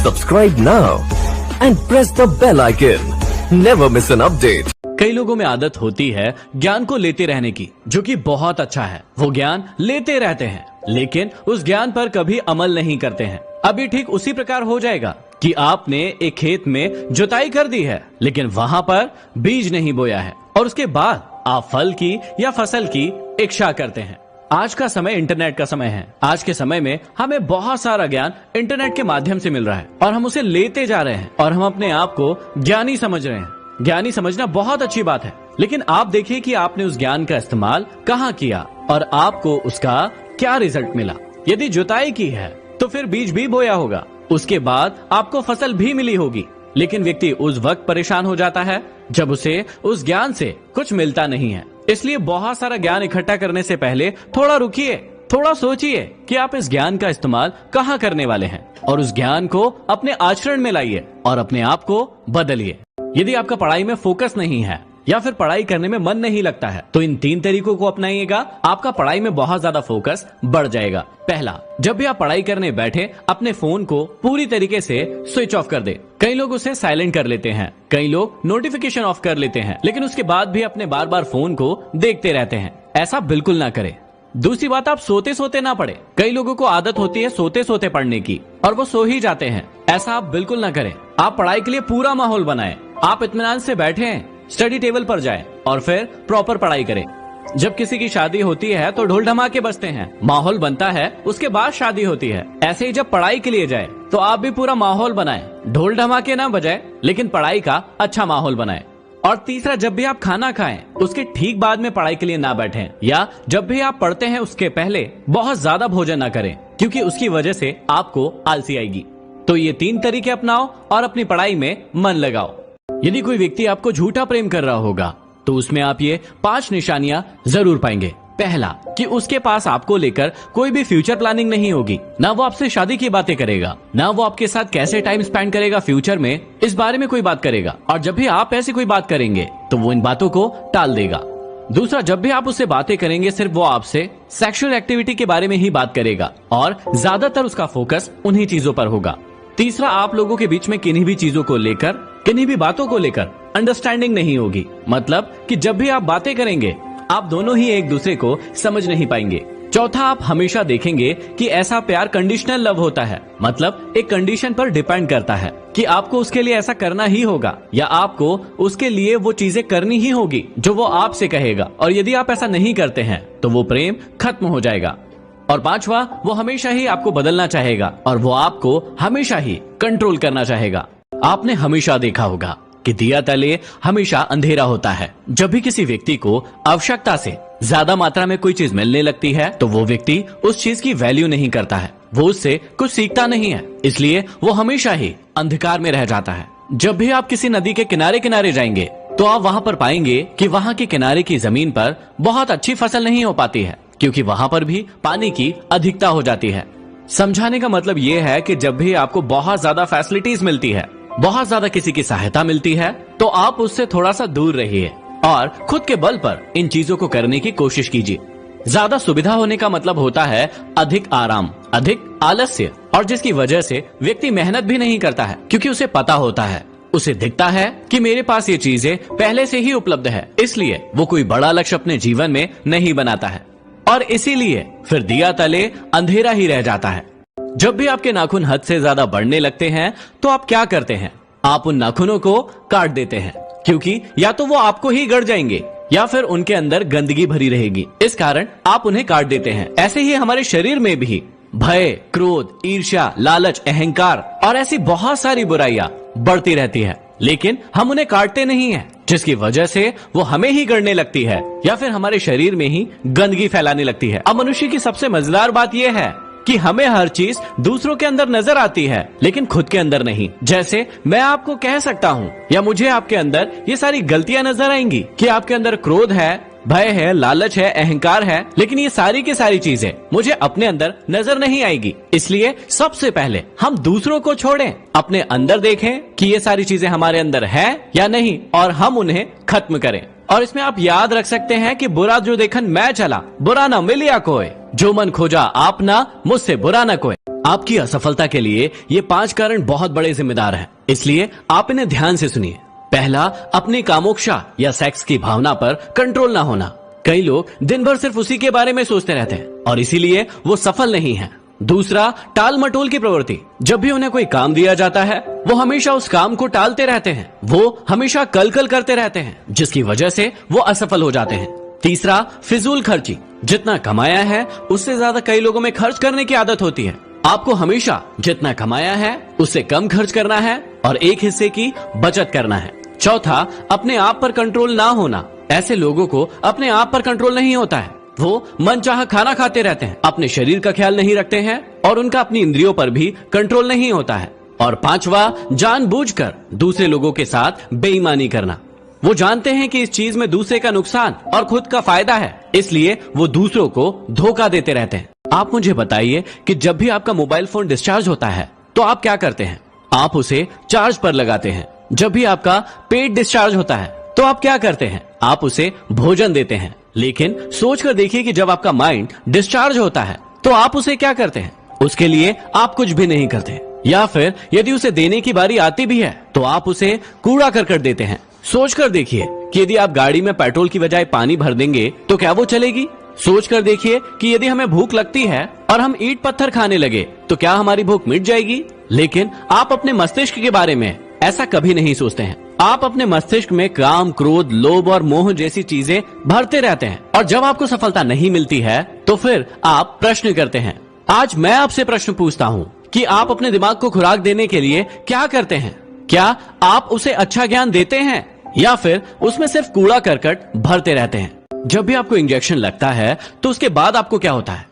Subscribe now and press the bell icon. Never miss an update. कई लोगों में आदत होती है ज्ञान को लेते रहने की, जो कि बहुत अच्छा है। वो ज्ञान लेते रहते हैं, लेकिन उस ज्ञान पर कभी अमल नहीं करते हैं। अभी ठीक उसी प्रकार हो जाएगा कि आपने एक खेत में जुताई कर दी है, लेकिन वहां पर बीज नहीं बोया है, और उसके बाद आप फल की या फसल की इच्छा करते हैं। आज का समय इंटरनेट का समय है। आज के समय में हमें बहुत सारा ज्ञान इंटरनेट के माध्यम से मिल रहा है और हम उसे लेते जा रहे हैं और हम अपने आप को ज्ञानी समझ रहे हैं। ज्ञानी समझना बहुत अच्छी बात है, लेकिन आप देखिए कि आपने उस ज्ञान का इस्तेमाल कहाँ किया और आपको उसका क्या रिजल्ट मिला। यदि जुताई की है तो फिर बीज भी बोया होगा, उसके बाद आपको फसल भी मिली होगी, लेकिन व्यक्ति उस वक्त परेशान हो जाता है जब उसे उस ज्ञान से कुछ मिलता नहीं है। इसलिए बहुत सारा ज्ञान इकट्ठा करने से पहले थोड़ा रुकिए, थोड़ा सोचिए कि आप इस ज्ञान का इस्तेमाल कहाँ करने वाले हैं और उस ज्ञान को अपने आचरण में लाइए और अपने आप को बदलिए। यदि आपका पढ़ाई में फोकस नहीं है या फिर पढ़ाई करने में मन नहीं लगता है, तो इन 3 तरीकों को अपनाइएगा। आपका पढ़ाई में बहुत ज्यादा फोकस बढ़ जाएगा। पहला, जब भी आप पढ़ाई करने बैठे अपने फोन को पूरी तरीके से स्विच ऑफ कर दे। कई लोग उसे साइलेंट कर लेते हैं, कई लोग नोटिफिकेशन ऑफ कर लेते हैं, लेकिन उसके बाद भी अपने बार बार फोन को देखते रहते हैं। ऐसा बिल्कुल ना करें। दूसरी बात, आप सोते सोते ना पढ़े। कई लोगों को आदत होती है सोते सोते पढ़ने की और वो सो ही जाते हैं। ऐसा आप बिल्कुल ना करें। आप पढ़ाई के लिए पूरा माहौल बनाएं। आप इत्मीनान से बैठे हैं, स्टडी टेबल पर जाएं और फिर प्रॉपर पढ़ाई करें। जब किसी की शादी होती है तो ढोल ढमाके बजते हैं, माहौल बनता है, उसके बाद शादी होती है। ऐसे ही जब पढ़ाई के लिए जाए तो आप भी पूरा माहौल बनाएं। ढोल ढमाके ना बजाए, लेकिन पढ़ाई का अच्छा माहौल बनाएं। और तीसरा, जब भी आप खाना खाएं उसके ठीक बाद में पढ़ाई के लिए ना बैठें, या जब भी आप पढ़ते हैं उसके पहले बहुत ज्यादा भोजन ना करें, क्योंकि उसकी वजह से आपको आलसी आएगी। तो ये 3 तरीके अपनाओ और अपनी पढ़ाई में मन लगाओ। यदि कोई व्यक्ति आपको झूठा प्रेम कर रहा होगा तो उसमें आप ये 5 निशानियां जरूर पाएंगे। पहला, कि उसके पास आपको लेकर कोई भी फ्यूचर प्लानिंग नहीं होगी। ना वो आपसे शादी की बातें करेगा, ना वो आपके साथ कैसे टाइम स्पेंड करेगा फ्यूचर में, इस बारे में कोई बात करेगा। और जब भी आप ऐसी कोई बात करेंगे तो वो इन बातों को टाल देगा। दूसरा, जब भी आप उससे बातें करेंगे सिर्फ वो आपसे सेक्सुअल एक्टिविटी के बारे में ही बात करेगा और ज्यादातर उसका फोकस उन्हीं चीजों पर होगा। तीसरा, आप लोगों के बीच में किन्हीं भी चीजों को लेकर, किन्हीं भी बातों को लेकर अंडरस्टैंडिंग नहीं होगी। मतलब कि जब भी आप बातें करेंगे आप दोनों ही एक दूसरे को समझ नहीं पाएंगे। चौथा, आप हमेशा देखेंगे कि ऐसा प्यार कंडीशनल लव होता है। मतलब एक कंडीशन पर डिपेंड करता है कि आपको उसके लिए ऐसा करना ही होगा या आपको उसके लिए वो चीजें करनी ही होगी जो वो आपसे कहेगा, और यदि आप ऐसा नहीं करते हैं तो वो प्रेम खत्म हो जाएगा। और पांचवा, वो हमेशा ही आपको बदलना चाहेगा और वो आपको हमेशा ही कंट्रोल करना चाहेगा। आपने हमेशा देखा होगा कि दिया तले हमेशा अंधेरा होता है। जब भी किसी व्यक्ति को आवश्यकता से ज्यादा मात्रा में कोई चीज मिलने लगती है तो वो व्यक्ति उस चीज की वैल्यू नहीं करता है, वो उससे कुछ सीखता नहीं है, इसलिए वो हमेशा ही अंधकार में रह जाता है। जब भी आप किसी नदी के किनारे किनारे जाएंगे तो आप वहां पर पाएंगे कि वहां के किनारे की जमीन पर बहुत अच्छी फसल नहीं हो पाती है, क्योंकि वहां पर भी पानी की अधिकता हो जाती है। समझाने का मतलब ये है कि जब भी आपको बहुत ज्यादा फैसिलिटीज मिलती है, बहुत ज्यादा किसी की सहायता मिलती है, तो आप उससे थोड़ा सा दूर रहिए और खुद के बल पर इन चीजों को करने की कोशिश कीजिए। ज्यादा सुविधा होने का मतलब होता है अधिक आराम, अधिक आलस्य, और जिसकी वजह से व्यक्ति मेहनत भी नहीं करता है, क्योंकि उसे पता होता है, उसे दिखता है कि मेरे पास ये चीजें पहले से ही उपलब्ध है, इसलिए वो कोई बड़ा लक्ष्य अपने जीवन में नहीं बनाता है और इसीलिए फिर दिया तले अंधेरा ही रह जाता है। जब भी आपके नाखून हद से ज्यादा बढ़ने लगते हैं तो आप क्या करते हैं? आप उन नाखूनों को काट देते हैं, क्योंकि या तो वो आपको ही गड़ जाएंगे या फिर उनके अंदर गंदगी भरी रहेगी। इस कारण आप उन्हें काट देते हैं। ऐसे ही हमारे शरीर में भी भय, क्रोध, ईर्ष्या, लालच, अहंकार और ऐसी बहुत सारी बुराइयां बढ़ती रहती है, लेकिन हम उन्हें काटते नहीं हैं, जिसकी वजह से वो हमें ही गड़ने लगती है या फिर हमारे शरीर में ही गंदगी फैलाने लगती है। अब मनुष्य की सबसे मजेदार बात यह है कि हमें हर चीज दूसरों के अंदर नजर आती है, लेकिन खुद के अंदर नहीं। जैसे मैं आपको कह सकता हूँ या मुझे आपके अंदर ये सारी गलतियां नजर आएंगी कि आपके अंदर क्रोध है, भय है, लालच है, अहंकार है, लेकिन ये सारी की सारी चीजें मुझे अपने अंदर नजर नहीं आएगी। इसलिए सबसे पहले हम दूसरों को छोड़ें, अपने अंदर देखें कि ये सारी चीजें हमारे अंदर है या नहीं, और हम उन्हें खत्म करें। और इसमें आप याद रख सकते हैं कि बुरा जो देखन मैं चला, बुरा ना मिलिया कोई, जो मन खोजा आपना, मुझसे बुरा ना कोई। आपकी असफलता के लिए ये 5 कारण बहुत बड़े जिम्मेदार हैं, इसलिए आप इन्हें ध्यान से सुनिए। पहला, अपनी कामोक्षा या सेक्स की भावना पर कंट्रोल ना होना। कई लोग दिन भर सिर्फ उसी के बारे में सोचते रहते हैं और इसीलिए वो सफल नहीं हैं। दूसरा, टाल मटोल की प्रवृत्ति। जब भी उन्हें कोई काम दिया जाता है वो हमेशा उस काम को टालते रहते हैं, वो हमेशा कल कल करते रहते हैं, जिसकी वजह से वो असफल हो जाते हैं। तीसरा, फिजूल खर्ची। जितना कमाया है उससे ज्यादा कई लोगों में खर्च करने की आदत होती है। आपको हमेशा जितना कमाया है उससे कम खर्च करना है और एक हिस्से की बचत करना है। चौथा, अपने आप पर कंट्रोल ना होना। ऐसे लोगों को अपने आप पर कंट्रोल नहीं होता है, वो मनचाहा खाना खाते रहते हैं, अपने शरीर का ख्याल नहीं रखते हैं और उनका अपनी इंद्रियों पर भी कंट्रोल नहीं होता है। और पांचवा, जानबूझकर दूसरे लोगों के साथ बेईमानी करना। वो जानते हैं कि इस चीज में दूसरे का नुकसान और खुद का फायदा है, इसलिए वो दूसरों को धोखा देते रहते हैं। आप मुझे बताइए कि जब भी आपका मोबाइल फोन डिस्चार्ज होता है तो आप क्या करते हैं? आप उसे चार्ज पर लगाते हैं। जब भी आपका पेट डिस्चार्ज होता है तो आप क्या करते हैं? आप उसे भोजन देते हैं। लेकिन सोच कर देखिए कि जब आपका माइंड डिस्चार्ज होता है तो आप उसे क्या करते हैं? उसके लिए आप कुछ भी नहीं करते, या फिर यदि उसे देने की बारी आती भी है तो आप उसे कूड़ा करकट देते हैं। सोच कर देखिए कि यदि आप गाड़ी में पेट्रोल की बजाय पानी भर देंगे तो क्या वो चलेगी? सोच कर देखिए कि यदि हमें भूख लगती है और हम ईंट पत्थर खाने लगे तो क्या हमारी भूख मिट जाएगी? लेकिन आप अपने मस्तिष्क के बारे में ऐसा कभी नहीं सोचते हैं। आप अपने मस्तिष्क में काम, क्रोध, लोभ और मोह जैसी चीजें भरते रहते हैं और जब आपको सफलता नहीं मिलती है तो फिर आप प्रश्न करते हैं। आज मैं आपसे प्रश्न पूछता हूँ कि आप अपने दिमाग को खुराक देने के लिए क्या करते हैं? क्या आप उसे अच्छा ज्ञान देते हैं या फिर उसमें सिर्फ कूड़ा करकट भरते रहते हैं? जब भी आपको इंजेक्शन लगता है तो उसके बाद आपको क्या होता है?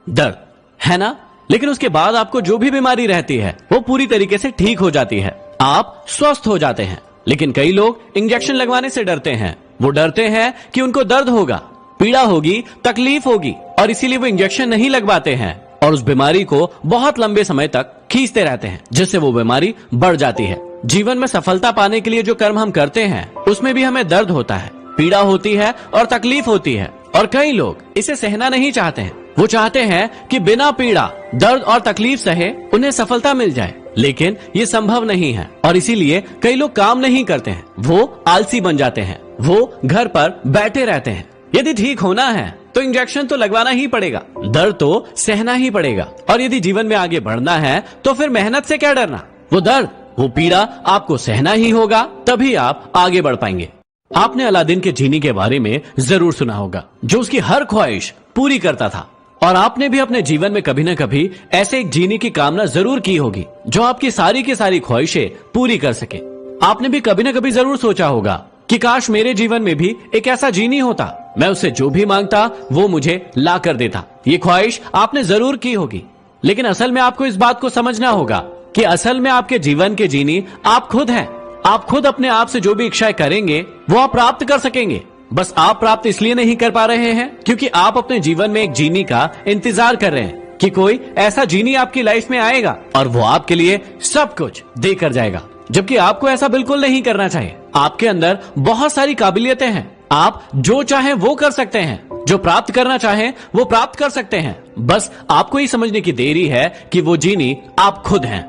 दर्द, है ना? लेकिन उसके बाद आपको जो भी बीमारी रहती है वो पूरी तरीके से ठीक हो जाती है, आप स्वस्थ हो जाते हैं। लेकिन कई लोग इंजेक्शन लगवाने से डरते हैं। वो डरते हैं कि उनको दर्द होगा, पीड़ा होगी, तकलीफ होगी और इसीलिए वो इंजेक्शन नहीं लगवाते हैं और उस बीमारी को बहुत लंबे समय तक खींचते रहते हैं, जिससे वो बीमारी बढ़ जाती है। जीवन में सफलता पाने के लिए जो कर्म हम करते हैं उसमें भी हमें दर्द होता है, पीड़ा होती है और तकलीफ होती है और कई लोग इसे सहना नहीं चाहते हैं। वो चाहते हैं कि बिना पीड़ा, दर्द और तकलीफ सहे उन्हें सफलता मिल जाए, लेकिन ये संभव नहीं है और इसीलिए कई लोग काम नहीं करते हैं। वो आलसी बन जाते हैं, वो घर पर बैठे रहते हैं। यदि ठीक होना है तो इंजेक्शन तो लगवाना ही पड़ेगा, दर्द तो सहना ही पड़ेगा और यदि जीवन में आगे बढ़ना है तो फिर मेहनत से क्या डरना? वो दर्द, वो पीड़ा आपको सहना ही होगा, तभी आप आगे बढ़ पाएंगे। आपने अलादीन के जीनी के बारे में जरूर सुना होगा, जो उसकी हर ख्वाहिश पूरी करता था और आपने भी अपने जीवन में कभी न कभी ऐसे एक जीनी की कामना जरूर की होगी जो आपकी सारी की सारी ख्वाहिशें पूरी कर सके। आपने भी कभी न कभी जरूर सोचा होगा कि काश मेरे जीवन में भी एक ऐसा जीनी होता, मैं उससे जो भी मांगता वो मुझे ला कर देता। ये ख्वाहिश आपने जरूर की होगी, लेकिन असल में आपको इस बात को समझना होगा कि असल में आपके जीवन के जीनी आप खुद हैं। आप खुद अपने आप से जो भी इच्छाएं करेंगे वो आप प्राप्त कर सकेंगे। बस आप प्राप्त इसलिए नहीं कर पा रहे हैं क्योंकि आप अपने जीवन में एक जीनी का इंतजार कर रहे हैं कि कोई ऐसा जीनी आपकी लाइफ में आएगा और वो आपके लिए सब कुछ देकर जाएगा, जबकि आपको ऐसा बिल्कुल नहीं करना चाहिए। आपके अंदर बहुत सारी काबिलियतें हैं, आप जो चाहें वो कर सकते हैं, जो प्राप्त करना चाहें वो प्राप्त कर सकते हैं। बस आपको ये समझने की देरी है कि वो जीनी आप खुद हैं।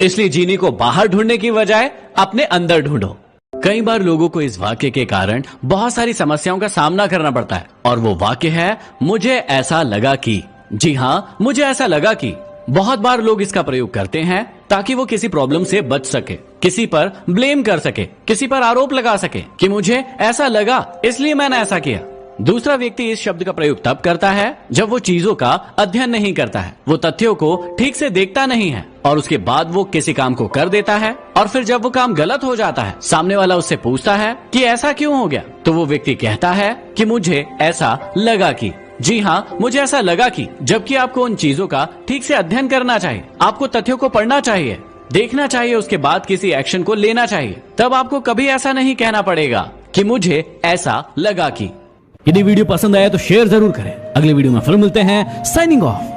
इसलिए जीनी को बाहर ढूंढने की बजाय अपने अंदर ढूंढो। कई बार लोगों को इस वाक्य के कारण बहुत सारी समस्याओं का सामना करना पड़ता है और वो वाक्य है, मुझे ऐसा लगा कि। जी हाँ, मुझे ऐसा लगा कि। बहुत बार लोग इसका प्रयोग करते हैं ताकि वो किसी प्रॉब्लम से बच सके, किसी पर ब्लेम कर सके, किसी पर आरोप लगा सके कि मुझे ऐसा लगा इसलिए मैंने ऐसा किया। दूसरा व्यक्ति इस शब्द का प्रयोग तब करता है जब वो चीजों का अध्ययन नहीं करता है, वो तथ्यों को ठीक से देखता नहीं है और उसके बाद वो किसी काम को कर देता है और फिर जब वो काम गलत हो जाता है, सामने वाला उससे पूछता है कि ऐसा क्यों हो गया, तो वो व्यक्ति कहता है कि मुझे ऐसा लगा कि। जी हाँ, मुझे ऐसा लगा कि, जबकि आपको उन चीजों का ठीक से अध्ययन करना चाहिए, आपको तथ्यों को पढ़ना चाहिए, देखना चाहिए, उसके बाद किसी एक्शन को लेना चाहिए। तब आपको कभी ऐसा नहीं कहना पड़ेगा कि मुझे ऐसा लगा कि। यदि वीडियो पसंद आया तो शेयर जरूर करें। अगले वीडियो में फिर मिलते हैं। Signing off.